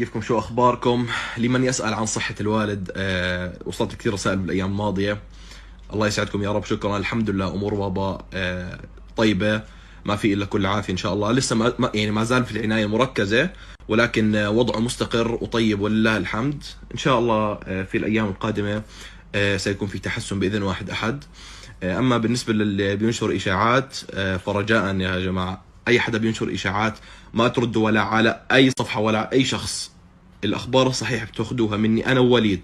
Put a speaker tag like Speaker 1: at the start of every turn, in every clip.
Speaker 1: كيفكم؟ شو أخباركم؟ لمن يسأل عن صحة الوالد، وصلت كثير رسائل بالأيام الماضية. الله يسعدكم يا رب. شكرا. الحمد لله أمور بابا طيبة، ما في إلا كل عافية إن شاء الله. لسه يعني ما زال في العناية المركزة، ولكن وضعه مستقر وطيب ولله الحمد. إن شاء الله في الأيام القادمة سيكون في تحسن بإذن واحد أحد. أما بالنسبة للي بينشر إشاعات، فرجاء يا جماعة أي حدا بينشر إشاعات ما تردوا ولا على أي صفحة ولا أي شخص. الأخبار الصحيحة بتاخذوها مني أنا ووليد،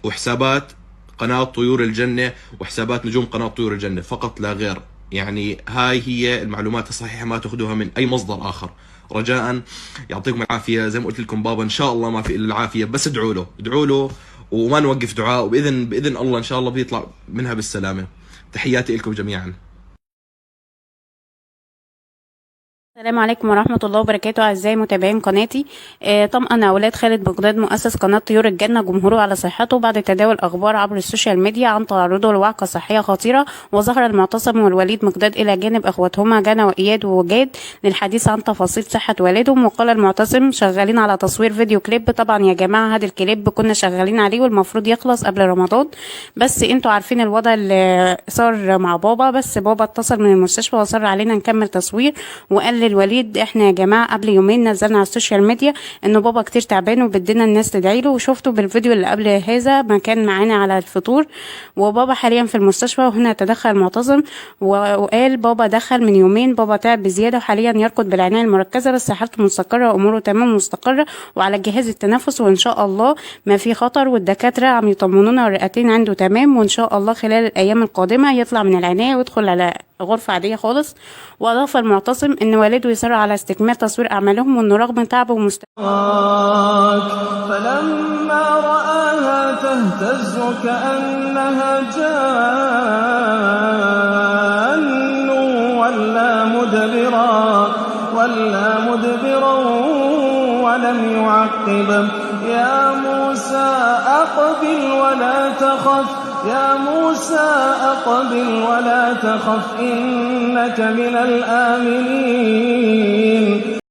Speaker 1: وحسابات قناة طيور الجنة وحسابات نجوم قناة طيور الجنة فقط لا غير. يعني هاي هي المعلومات الصحيحة، ما تاخذوها من أي مصدر آخر. رجاء يعطيكم العافية. زي ما قلت لكم بابا إن شاء الله ما في إلا العافية، بس ادعوا له ادعوا له وما نوقف دعاء، وبإذن الله إن شاء الله بيطلع منها بالسلامة. تحياتي لكم جميعا.
Speaker 2: السلام عليكم ورحمة الله وبركاته. أعزائي متابعين قناتي، طمأن أولاد خالد بغداد مؤسس قناة طيور الجنة جمهوره على صحته بعد تداول أخبار عبر السوشيال ميديا عن تعرضه لوعكة صحية خطيرة. وظهر المعتصم والوليد مقداد إلى جانب أخواتهما جنى وإياد ووجاد للحديث عن تفاصيل صحة والدهم. وقال المعتصم: شغالين على تصوير فيديو كليب. طبعا يا جماعة هذا الكليب كنا شغالين عليه والمفروض يخلص قبل رمضان، بس انتوا عارفين الوضع اللي صار مع بابا. بس بابا اتصل من المستشفى وصر علينا نكمل تصوير، وقال للوليد: احنا يا جماعه قبل يومين نزلنا على السوشيال ميديا انه بابا كتير تعبان وبدنا الناس تدعي له، وشفته بالفيديو اللي قبل هذا ما كان معانا على الفطور. وبابا حاليا في المستشفى. وهنا تدخل المعتصم وقال: بابا دخل من يومين، بابا تعب بزياده وحاليا يركض بالعنايه المركزه، بس حالته مستقره واموره تمام مستقره وعلى جهاز التنفس، وان شاء الله ما في خطر، والدكاتره عم يطمنونا والرئتين عنده تمام، وان شاء الله خلال الايام القادمه يطلع من العنايه ويدخل على غرفة عادية خالص. وأضاف المعتصم إن والده يصر على استكمال تصوير أعمالهم، وإنه رغم تعبه
Speaker 3: فلما رآها تهتز كأنها جان ولا مدبرا ولم يعقب. يا موسى أقبل ولا تخف، يا موسى أقبل ولا تخف إنك من الآمنين.